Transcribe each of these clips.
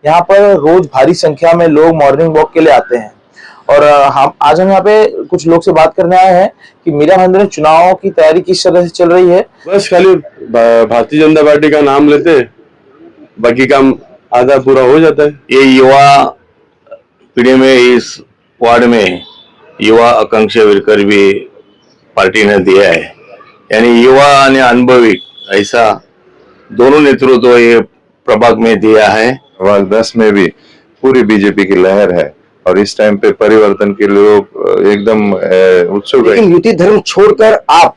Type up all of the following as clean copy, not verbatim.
यहाँ पर रोज भारी संख्या में लोग मॉर्निंग वॉक के लिए आते हैं और हम आज यहाँ पे कुछ लोग से बात करने आए हैं कि मीरा भाईंदर में चुनाव की तैयारी किस तरह से चल रही है। बस खाली भारतीय जनता पार्टी का नाम लेते, बाकी काम आधा पूरा हो जाता है। ये युवा पीढ़ी में इस वार्ड में युवा आकांक्षा वर्कर भी पार्टी ने दिया है, यानी युवा और अनुभवी ऐसा दोनों नेतृत्व ये प्रभाग में दिया है। प्रभाग 10 में भी पूरी बीजेपी की लहर है और इस टाइम पे परिवर्तन के लोग एकदम उत्सुक है। लेकिन युति धर्म छोड़कर आप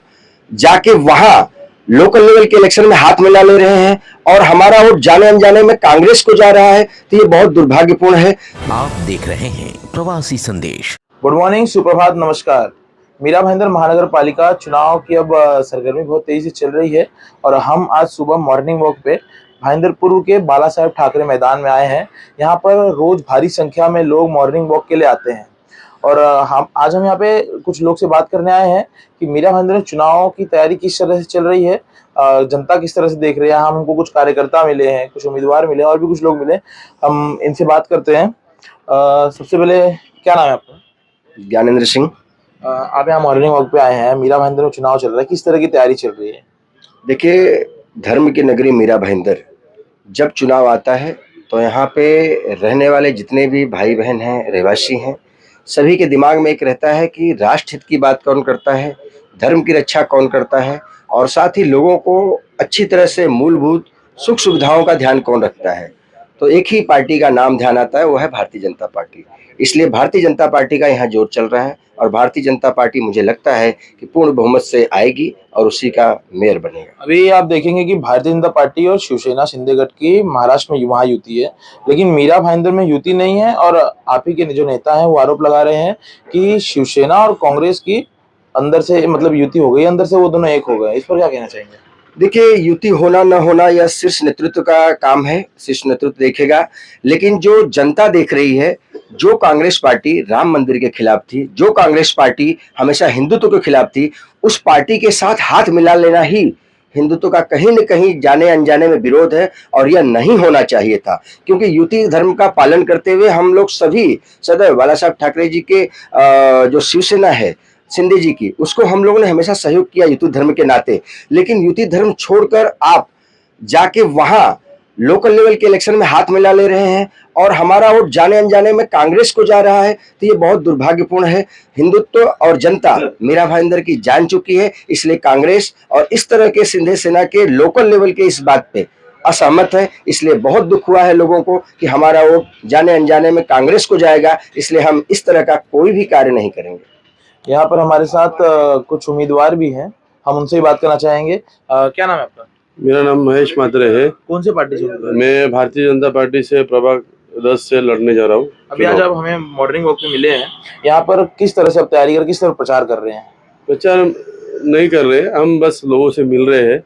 जाके वहां लोकल लेवल के इलेक्शन में हाथ मिला ले रहे हैं और हमारा वोट जाने अनजाने में कांग्रेस को जा रहा है, तो ये बहुत दुर्भाग्यपूर्ण है। आप देख रहे हैं प्रवासी संदेश। गुड मॉर्निंग, सुप्रभात, नमस्कार। मीरा भाईंदर महानगर पालिका चुनाव की अब सरगर्मी बहुत तेजी से चल रही है और हम आज सुबह मॉर्निंग वॉक पे भाईंदरपुर के बाला साहेब ठाकरे मैदान में आए हैं। यहाँ पर रोज भारी संख्या में लोग मॉर्निंग वॉक के लिए आते हैं और हम यहाँ पे कुछ लोग से बात करने आए हैं कि मीरा भाईंदर में चुनाव की तैयारी किस तरह से चल रही है, जनता किस तरह से देख रही है। हमको कुछ कार्यकर्ता मिले हैं, कुछ उम्मीदवार मिले और भी कुछ लोग मिले, हम इनसे बात करते हैं। सबसे पहले क्या नाम है आपका? ज्ञानेंद्र सिंह। आप यहाँ मॉर्निंग वॉक पे आए हैं, मीरा भाईंदर में चुनाव चल रहा है, किस तरह की तैयारी चल रही है? देखिए, धर्म की नगरी मीरा भाईंदर, जब चुनाव आता है तो यहाँ पे रहने वाले जितने भी भाई बहन हैं, रहवासी हैं, सभी के दिमाग में एक रहता है कि राष्ट्र हित की बात कौन करता है, धर्म की रक्षा कौन करता है और साथ ही लोगों को अच्छी तरह से मूलभूत सुख सुविधाओं का ध्यान कौन रखता है। तो एक ही पार्टी का नाम ध्यान आता है, वो है भारतीय जनता पार्टी। इसलिए भारतीय जनता पार्टी का यहाँ जोर चल रहा है और भारतीय जनता पार्टी मुझे लगता है कि पूर्ण बहुमत से आएगी और उसी का मेयर बनेगा। अभी आप देखेंगे कि भारतीय जनता पार्टी और शिवसेना शिंदे गठ की महाराष्ट्र में वहां युति है, लेकिन मीरा भाईंदर में युति नहीं है और आप ही के जो नेता हैं वो आरोप लगा रहे हैं कि शिवसेना और कांग्रेस की अंदर से मतलब युति हो गई, अंदर से वो दोनों एक हो गए। इस पर क्या कहना चाहेंगे? देखिए, युति होना न होना यह शीर्ष नेतृत्व का काम है, शीर्ष नेतृत्व देखेगा। लेकिन जो जनता देख रही है, जो कांग्रेस पार्टी राम मंदिर के खिलाफ थी, जो कांग्रेस पार्टी हमेशा हिंदुत्व के खिलाफ थी, उस पार्टी के साथ हाथ मिला लेना ही हिंदुत्व का कहीं न कहीं जाने अनजाने में विरोध है और यह नहीं होना चाहिए था। क्योंकि युति धर्म का पालन करते हुए हम लोग सभी सदैव बाला साहब ठाकरे जी के जो शिवसेना है शिंदे जी की, उसको हम लोगों ने हमेशा सहयोग किया युति धर्म के नाते। लेकिन युति धर्म छोड़कर आप जाके वहां लोकल लेवल के इलेक्शन में हाथ मिला ले रहे हैं और हमारा वोट जाने अनजाने में कांग्रेस को जा रहा है, तो ये बहुत दुर्भाग्यपूर्ण है। हिंदुत्व और जनता मीरा भाईंदर की जान चुकी है, इसलिए कांग्रेस और इस तरह के शिंदे सेना के लोकल लेवल के इस बात पे असहमत है। इसलिए बहुत दुख हुआ है लोगों को कि हमारा वोट जाने अनजाने में कांग्रेस को जाएगा, इसलिए हम इस तरह का कोई भी कार्य नहीं करेंगे। यहाँ पर हमारे साथ कुछ उम्मीदवार भी हैं, हम उनसे ही बात करना चाहेंगे। क्या नाम है आपका? मेरा नाम महेश मात्रे है। कौन से पार्टी से? मैं भारतीय जनता पार्टी से प्रभाग 10 से लड़ने जा रहा हूँ। अभी आज आप हमें मॉर्निंग वॉक पे मिले हैं, यहाँ पर किस तरह से आप तैयारी कर किस तरह प्रचार कर रहे हैं? प्रचार नहीं कर रहे, हम बस लोगों से मिल रहे हैं।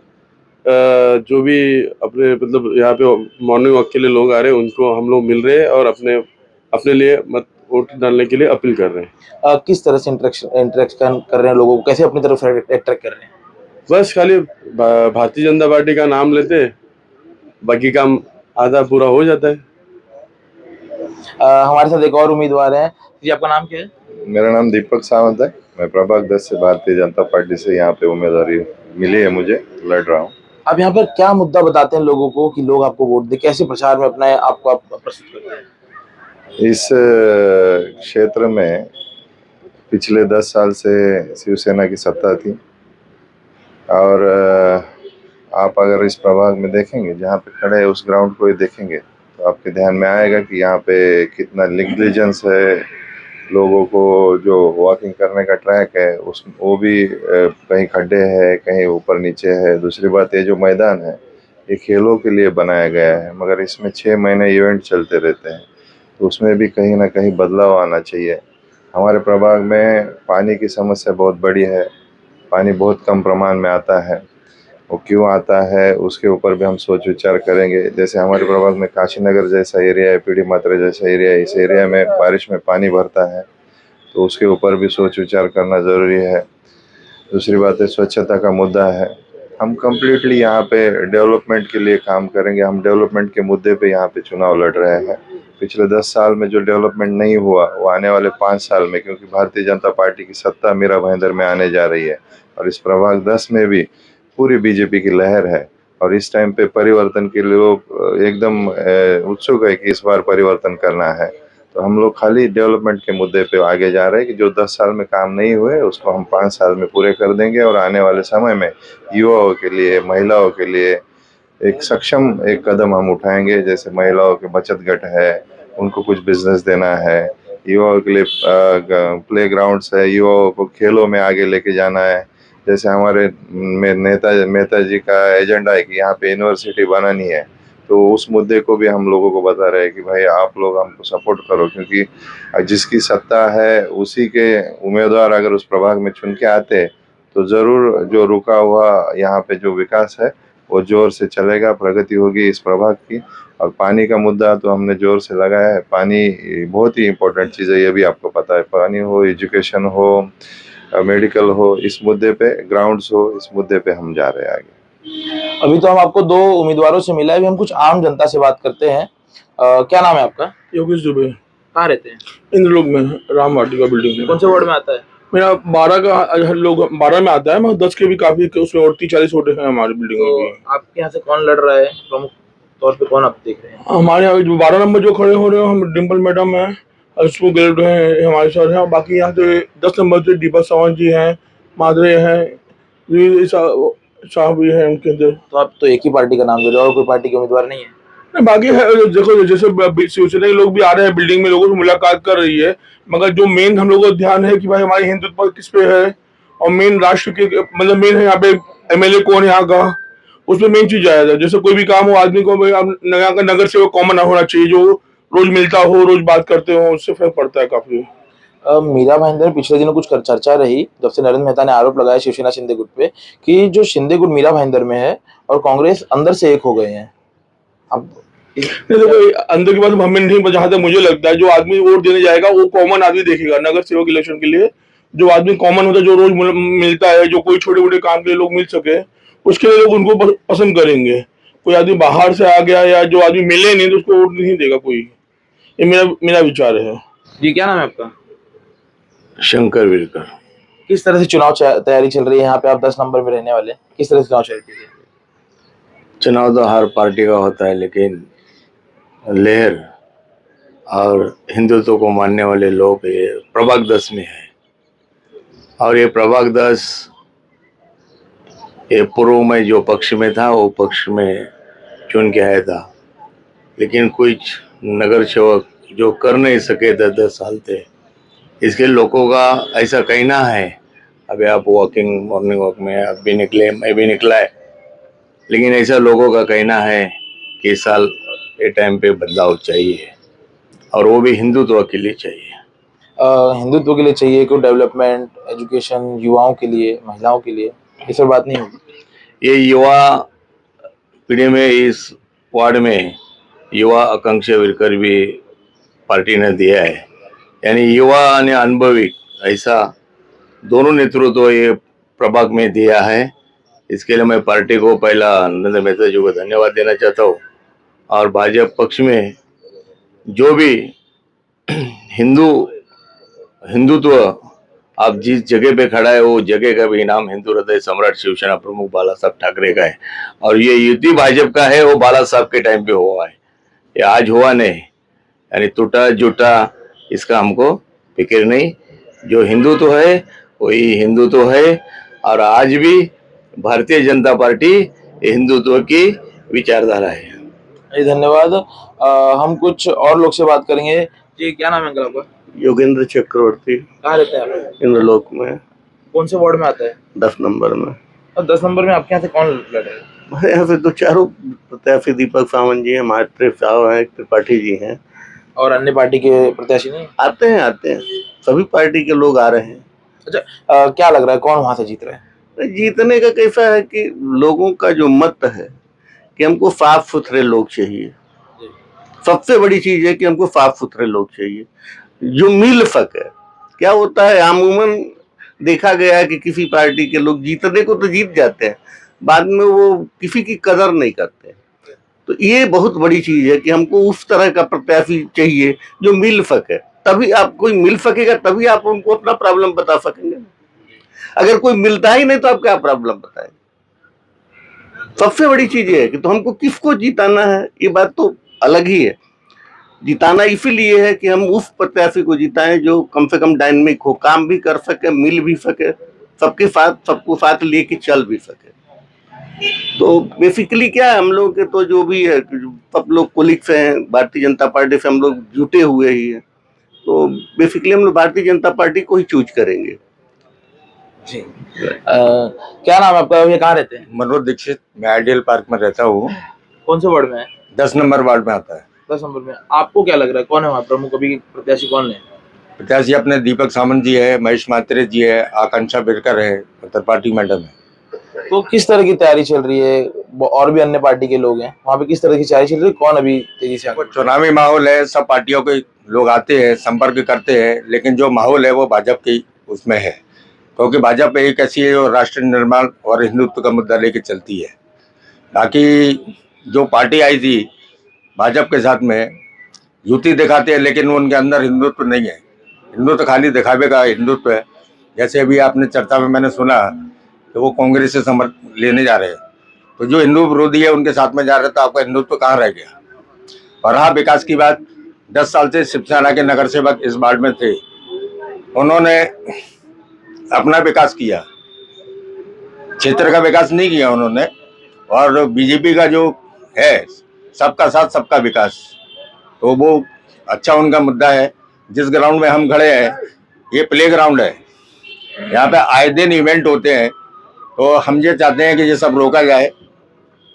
जो भी अपने मतलब यहाँ पे मॉर्निंग वॉक के लिए लोग आ रहे हैं उनको हम लोग मिल रहे हैं और अपने लिए मत वोट डालने के लिए अपील कर रहे हैं। किस तरह से इंटरेक्शन कर रहे हैं लोगों को, कैसे अपनी तरफ अट्रैक्ट कर रहे हैं? बस खाली भारतीय जनता पार्टी का नाम लेते, बाकी काम आधा पूरा हो जाता है। हमारे साथ एक और उम्मीदवार है जी, आपका नाम क्या है? मेरा नाम दीपक सावंत है, मैं प्रभाग 10 से भारतीय जनता पार्टी से यहाँ पे उम्मीदवारी मिली है, मुझे लड़ रहा हूँ। अब यहाँ पर क्या मुद्दा बताते हैं लोगों को कि लोग आपको वोट दे, कैसे प्रचार में अपना आपको आप प्रस्तुत करते हैं? इस क्षेत्र में पिछले 10 साल से शिवसेना की सत्ता थी और आप अगर इस प्रभाग में देखेंगे, जहाँ पे खड़े हैं उस ग्राउंड को ही देखेंगे तो आपके ध्यान में आएगा कि यहाँ पे कितना नेग्लिजेंस है। लोगों को जो वॉकिंग करने का ट्रैक है उस वो भी कहीं खड्डे हैं, कहीं ऊपर नीचे है। दूसरी बात, ये जो मैदान है ये खेलों के लिए बनाया गया है, मगर इसमें 6 महीने इवेंट चलते रहते हैं, तो उसमें भी कहीं ना कहीं बदलाव आना चाहिए। हमारे प्रभाग में पानी की समस्या बहुत बड़ी है, पानी बहुत कम प्रमाण में आता है। वो क्यों आता है उसके ऊपर भी हम सोच विचार करेंगे। जैसे हमारे प्रभाग में काशीनगर जैसा एरिया है, पीढ़ी मात्रे जैसा एरिया है, इस एरिया में बारिश में पानी भरता है, तो उसके ऊपर भी सोच विचार करना ज़रूरी है। दूसरी बात है, स्वच्छता का मुद्दा है। हम कम्प्लीटली यहाँ पे डेवलपमेंट के लिए काम करेंगे। हम डेवलपमेंट के मुद्दे पे यहाँ पे चुनाव लड़ रहे हैं। पिछले 10 साल में जो डेवलपमेंट नहीं हुआ वो आने वाले 5 साल में, क्योंकि भारतीय जनता पार्टी की सत्ता मीरा भाईंदर में आने जा रही है और इस प्रभाग 10 में भी पूरी बीजेपी की लहर है और इस टाइम पे परिवर्तन के लिए लोग एकदम उत्सुक है कि इस बार परिवर्तन करना है। तो हम लोग खाली डेवलपमेंट के मुद्दे पे आगे जा रहे हैं कि जो 10 साल में काम नहीं हुए उसको हम 5 साल में पूरे कर देंगे और आने वाले समय में युवाओं के लिए, महिलाओं के लिए एक सक्षम एक कदम हम उठाएंगे। जैसे महिलाओं के बचत गट है, उनको कुछ बिजनेस देना है, युवाओं के लिए प्ले ग्राउंड्स है, युवाओं को खेलों में आगे लेके जाना है। जैसे हमारे नेताजी का एजेंडा है कि यहाँ पे यूनिवर्सिटी बनानी है, तो उस मुद्दे को भी हम लोगों को बता रहे हैं कि भाई आप लोग हमको सपोर्ट करो, क्योंकि जिसकी सत्ता है उसी के उम्मीदवार अगर उस प्रभाग में चुन के आते तो ज़रूर जो रुका हुआ यहाँ पे जो विकास है वो जोर से चलेगा, प्रगति होगी इस प्रभाग की। और पानी का मुद्दा तो हमने जोर से लगाया है। पानी बहुत ही इम्पोर्टेंट चीज़ है, ये भी आपको पता है। पानी हो, एजुकेशन हो, मेडिकल हो, इस मुद्दे पे ग्राउंड्स हो, इस मुद्दे पे हम जा रहे हैं आगे। अभी तो हम आपको 2 उम्मीदवारों से मिला है, अभी हम कुछ आम जनता से बात करते हैं। क्या नाम है आपका? योगेश दुबे, कहाँ रहते हैं? इंद्रलोक में, राम वाटिका बिल्डिंग में। कौन से वार्ड में आता है? मेरा 12 का लोग 12 में आता है, मगर 10 के भी काफी उसमें 30-40 वोटे हैं हमारी बिल्डिंग में भी। तो आपके यहाँ से कौन लड़ रहा है प्रमुख तौर पे, कौन आप देख रहे हैं? हमारे यहाँ 12 नंबर जो खड़े हो रहे हो, हम डिम्पल मैडम है, उसको गैलेट हैं हमारे साथ हैं। बाकी यहाँ से 10 नंबर से दीपक सावंत जी हैं, माधरे हैं, साहब भी हैं उनके अंदर। तो आप तो एक ही पार्टी का नाम ले रहे हो और कोई पार्टी के उम्मीदवार नहीं है? बाकी है, देखो जैसे शिवसेना के लोग भी आ रहे हैं, बिल्डिंग में लोगों से मुलाकात कर रही है, मगर जो मेन हम लोगों का ध्यान है कि भाई हमारे हिंदुत्व किस पे है और मेन राष्ट्र के मतलब मेन है यहाँ पे एमएलए कौन है यहाँ का, उसमें मेन चीज आया था। जैसे कोई भी काम हो आदमी को यहाँ का नगर सेवक कॉमन होना चाहिए, जो रोज मिलता हो, रोज बात करते हो, उससे फर्क पड़ता है काफी। मीरा भाईंदर पिछले दिनों कुछ चर्चा रही जब से नरेंद्र मेहता ने आरोप लगाया शिवसेना शिंदे गुट पे कि जो शिंदे गुट मीरा भाईंदर में है और कांग्रेस अंदर से एक हो गए हैं। अब नहीं, देखो अंदर की बात हमें नहीं, जहां तक मुझे लगता है जो आदमी वोट देने जाएगा वो कॉमन आदमी देखेगा। नगर सेवक इलेक्शन के लिए जो आदमी कॉमन होता है, जो रोज मिलता है, जो कोई छोटे मोटे काम के लिए लोग मिल सके, उसके लिए लोग उनको पसंद करेंगे। कोई आदमी बाहर से आ गया या जो आदमी मिले नहीं तो उसको वोट नहीं देगा कोई। ये मेरा विचार है। जी, क्या नाम है आपका? शंकर विरकर। किस तरह से चुनाव तैयारी चल रही है यहाँ पे? आप 10 नंबर में रहने वाले, किस तरह से चुनाव चल रही है? चुनाव तो हर पार्टी का होता है, लेकिन लहर और हिंदुत्व को मानने वाले लोग ये प्रभाग 10 में है। और ये प्रभाग 10 ये पूर्व में जो पक्ष में था वो पक्ष में चुन के आया था, लेकिन कुछ नगर सेवक जो कर नहीं सके 10 साल थे, इसके लोगों का ऐसा कहना है। अभी आप वॉकिंग मॉर्निंग वॉक में आप भी निकले, मैं भी निकला है, लेकिन ऐसा लोगों का कहना है कि इस साल ये टाइम पे बदलाव चाहिए और वो भी हिंदुत्व के लिए चाहिए। हिंदुत्व के लिए चाहिए, कोई डेवलपमेंट, एजुकेशन, युवाओं के लिए, महिलाओं के लिए, ये सब बात नहीं होगी? ये युवा पीढ़ी में इस वार्ड में युवा आकांक्षा विरकर भी पार्टी ने दिया है, यानी युवा ने अनुभवी ऐसा दोनों नेतृत्व ये प्रभाग में दिया है। इसके लिए मैं पार्टी को पहला नरेंद्र मेहता जी को धन्यवाद देना चाहता हूँ। और भाजपा पक्ष में जो भी हिंदुत्व आप जिस जगह पे खड़ा है वो जगह का भी नाम हिंदू हृदय सम्राट शिवसेना प्रमुख बाला साहब ठाकरे का है, और ये युति भाजपा का है, वो बाला साहब के टाइम पे हुआ है, ये आज हुआ नहीं। यानी टूटा जुटा इसका हमको फिक्र नहीं, जो हिंदुत्व है वही हिंदुत्व है। और आज भी भारतीय जनता पार्टी हिंदुत्व की विचारधारा है। धन्यवाद। हम कुछ और लोग से बात करेंगे। जी, क्या नाम है अंकल आपका? योगेंद्र चक्रवर्ती, कहाँ रहते हैं आप? इंद्रलोक में, कौन से वार्ड में आता है? 10 नंबर में। और 10 नंबर में आपके यहाँ से कौन लड़ रहे हैं? हमारे यहाँ से 2-4 प्रत्याशी, दीपक सावंत जी हैं, माधरे साहब हैं, त्रिपाठी जी हैं। और अन्य पार्टी के प्रत्याशी नहीं? आते हैं, सभी पार्टी के लोग आ रहे हैं। अच्छा, क्या लग रहा है कौन वहां से जीत रहा है? जीतने का कैसा है कि लोगों का जो मत है कि हमको साफ सुथरे लोग चाहिए। सबसे बड़ी चीज है कि हमको साफ सुथरे लोग चाहिए जो मिल सके। क्या होता है, अमूमन देखा गया है कि किसी पार्टी के लोग जीतने को तो जीत जाते हैं, बाद में वो किसी की कदर नहीं करते। तो ये बहुत बड़ी चीज है कि हमको उस तरह का प्रत्याशी चाहिए जो मिल सके, तभी आप कोई मिल सकेगा, तभी आप उनको अपना प्रॉब्लम बता सकेंगे। अगर कोई मिलता ही नहीं तो आप क्या प्रॉब्लम बताएं। सबसे बड़ी चीज ये है कि तो हमको किसको जिताना है, ये बात तो अलग ही है। जिताना इसीलिए है कि हम उस प्रत्याशी को जिताएं जो कम से कम डायनेमिक हो, काम भी कर सके, मिल भी सके, सबको साथ लेके चल भी सके। तो बेसिकली क्या है, हम लोग के तो जो भी है, सब लोग कोलिग्स हैं, भारतीय जनता पार्टी से हम लोग जुटे हुए ही हैं, तो बेसिकली हम लोग भारतीय जनता पार्टी को ही चूज करेंगे। जी क्या नाम है आपका, ये कहाँ रहते हैं? मनोज दीक्षित, मैं आइडियल पार्क में रहता हूँ। कौन से वार्ड में है? 10 नंबर वार्ड में आता है। 10 नंबर में। आपको क्या लग रहा है कौन है वहाँ प्रमुख अभी प्रत्याशी कौन है? प्रत्याशी अपने दीपक सामंत जी है, महेश मात्रे जी है, आकांक्षा बिरकर है, उत्तर पार्टी मैडम है। तो किस तरह की तैयारी चल रही है? और भी अन्य पार्टी के लोग हैं वहाँ पे, किस तरह की तैयारी चल रही है? कौन अभी तेजी से चुनावी माहौल है, सब पार्टियों के लोग आते हैं, संपर्क करते हैं, लेकिन जो माहौल है वो भाजपा की उसमें है, क्योंकि भाजपा एक ऐसी है जो राष्ट्र निर्माण और हिंदुत्व का मुद्दा लेके चलती है। बाकी जो पार्टी आई थी भाजपा के साथ में, युति दिखाते हैं लेकिन उनके अंदर हिंदुत्व नहीं है। हिंदुत्व खाली दिखावे का हिंदुत्व है। जैसे अभी आपने चर्चा में मैंने सुना कि वो कांग्रेस से समर्थन लेने जा रहे हैं, तो जो हिंदू विरोधी है उनके साथ में जा रहे, तो आपका हिंदुत्व कहाँ रह गया? और हाँ, विकास की बात, 10 साल से शिवसेना के नगर सेवक इस वार्ड में थे, उन्होंने अपना विकास किया, क्षेत्र का विकास नहीं किया उन्होंने। और बीजेपी का जो है सबका साथ सबका विकास, तो वो अच्छा उनका मुद्दा है। जिस ग्राउंड में हम खड़े हैं ये प्ले ग्राउंड है, यहाँ पे आए दिन इवेंट होते हैं, तो हम ये चाहते हैं कि ये सब रोका जाए।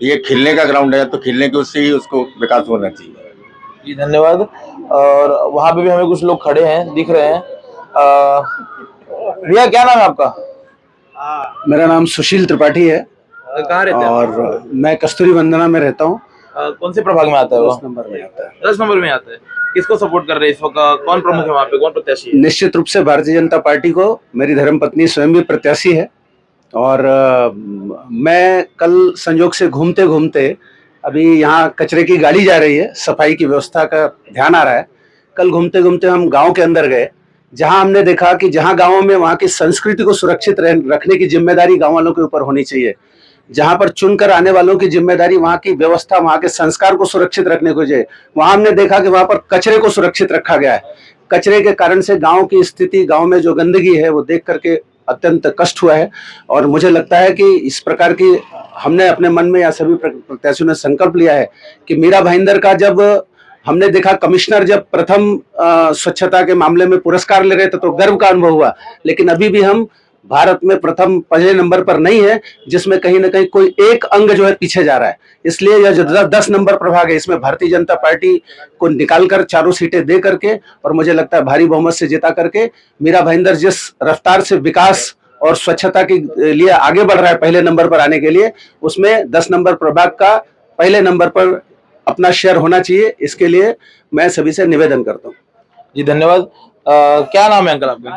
ये खेलने का ग्राउंड है, तो खेलने के उससे ही उसको विकास होना चाहिए। जी धन्यवाद। और वहाँ पे भी हमें कुछ लोग खड़े हैं, दिख रहे हैं। भैया क्या नाम है आपका? मेरा नाम सुशील त्रिपाठी है। कहाँ रहते हैं? और मैं कस्तूरी वंदना में रहता हूँ। कौन से प्रभाग में आता है वो? 10 नंबर में आता है। 10 नंबर में आता है। किसको सपोर्ट कर रहे हैं इस वक्त? कौन प्रमुख है वहाँ पे, कौन प्रत्याशी है? निश्चित रूप से भारतीय जनता पार्टी को। मेरी धर्मपत्नी स्वयं भी प्रत्याशी है। और मैं कल संयोग से घूमते घूमते, अभी यहाँ कचरे की गाड़ी जा रही है, सफाई की व्यवस्था का ध्यान आ रहा है। कल घूमते घूमते हम गांव के अंदर गए, जहां हमने देखा कि जहां गांवों में वहां की संस्कृति को सुरक्षित रखने की जिम्मेदारी गांव वालों के ऊपर होनी चाहिए, जहां पर चुनकर आने वालों की जिम्मेदारी वहां की व्यवस्था, वहां के संस्कार को सुरक्षित रखने को चाहिए, वहां हमने देखा कि वहां पर कचरे को सुरक्षित रखा गया है। कचरे के कारण से गांव की स्थिति, गांव में जो गंदगी है वो देख करके अत्यंत कष्ट हुआ है। और मुझे लगता है कि इस प्रकार की हमने अपने मन में या सभी प्रत्याशियों ने संकल्प लिया है कि मीरा भाईंदर का, जब हमने देखा कमिश्नर जब प्रथम स्वच्छता के मामले में पुरस्कार ले रहे थे तो गर्व का अनुभव हुआ, लेकिन अभी भी हम भारत में प्रथम पहले नंबर पर नहीं है, जिसमें कहीं ना कहीं कोई एक अंग जो है पीछे जा रहा है। इसलिए यह जो 10 नंबर प्रभाग है, इसमें भारतीय जनता पार्टी को निकालकर 4 सीटें दे करके, और मुझे लगता है भारी बहुमत से जिता करके, मीरा भाईंदर जिस रफ्तार से विकास और स्वच्छता के लिए आगे बढ़ रहा है पहले नंबर पर आने के लिए, उसमें 10 नंबर प्रभाग का पहले नंबर पर अपना शेयर होना चाहिए। इसके लिए मैं सभी से निवेदन करता हूँ। जी धन्यवाद। क्या नाम है अंकल आपका?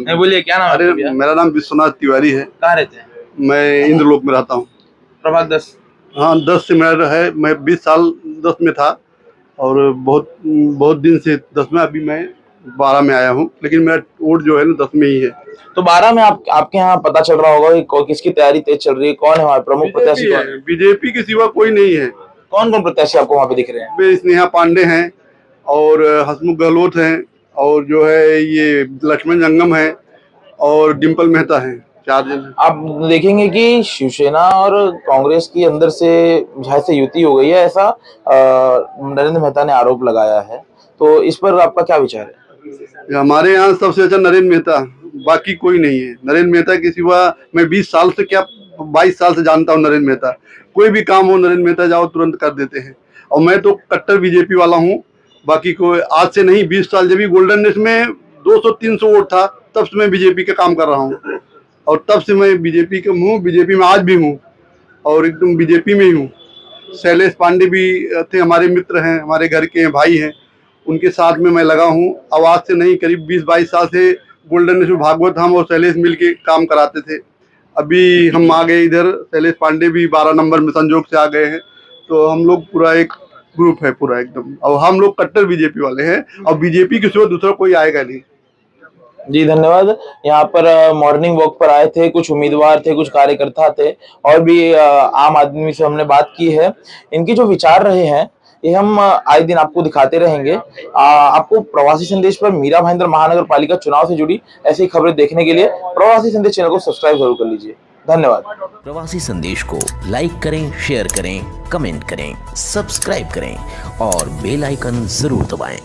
नहीं बोलिए, क्या नाम है आपका भैया? मेरा नाम विश्वनाथ तिवारी है। कहाँ रहते हैं? मैं इंद्रलोक में रहता हूँ। प्रभाग 10। हाँ, 10 से मेरा है। मैं 20 साल 10 में था और बहुत दिन से 10 में, अभी मैं 12 में आया हूँ, लेकिन मेरा वोट जो है ना 10 में ही है। तो 12 में आपके यहाँ पता चल रहा होगा कि किसकी तैयारी तेज चल रही है, कौन है वहाँ प्रमुख प्रत्याशी? बीजेपी के सिवा कोई नहीं है। कौन कौन प्रत्याशी आपको वहाँ पे दिख रहे हैं? स्नेहा पांडे हैं और हसमुख गहलोत हैं, और जो है ये लक्ष्मण जंगम है और डिम्पल मेहता है। 4 जन। आप देखेंगे कि शिवसेना और कांग्रेस की अंदर से शायद से युति हो गई है, ऐसा नरेंद्र मेहता ने आरोप लगाया है। तो इस पर आपका क्या विचार है? हमारे यहाँ सबसे अच्छा नरेंद्र मेहता, बाकी कोई नहीं है। नरेंद्र मेहता के सिवा मैं 20 साल से, क्या 22 साल से जानता हूँ नरेंद्र मेहता। कोई भी काम हो नरेंद्र मेहता जाओ तुरंत कर देते हैं। और मैं तो कट्टर बीजेपी वाला हूँ। बाकी कोई आज से नहीं, 20 साल, जब भी गोल्डन रेस में 200-300 वोट था तब से मैं बीजेपी का काम कर रहा हूँ, और तब से मैं बीजेपी का हूँ। बीजेपी में आज भी हूँ और एकदम बीजेपी में ही हूँ। शैलेश पांडे भी थे, हमारे मित्र हैं, हमारे घर के भाई हैं, उनके साथ में मैं लगा हूँ। अब आज से नहीं, करीब 20-22 साल से गोल्डन रेस में भागवत हम और शैलेश मिल के काम कराते थे। अभी हम आ गए इधर, शैलेश पांडे भी 12 नंबर में संजोग से आ गए हैं। तो हम लोग पूरा एक ग्रुप है पूरा एकदम, और हम लोग कट्टर बीजेपी वाले हैं, और बीजेपी के सिवा दूसरा कोई आएगा नहीं। जी धन्यवाद। यहाँ पर मॉर्निंग वॉक पर आए थे, कुछ उम्मीदवार थे, कुछ कार्यकर्ता थे और भी आम आदमी से हमने बात की है। इनके जो विचार रहे हैं ये हम आए दिन आपको दिखाते रहेंगे। आपको प्रवासी संदेश पर मीरा भाईंदर महानगर पालिका चुनाव से जुड़ी ऐसी खबरें देखने के लिए प्रवासी संदेश चैनल को सब्सक्राइब जरूर कर लीजिए। धन्यवाद। प्रवासी संदेश को लाइक करें, शेयर करें, कमेंट करें, सब्सक्राइब करें और बेल आइकन जरूर दबाएं।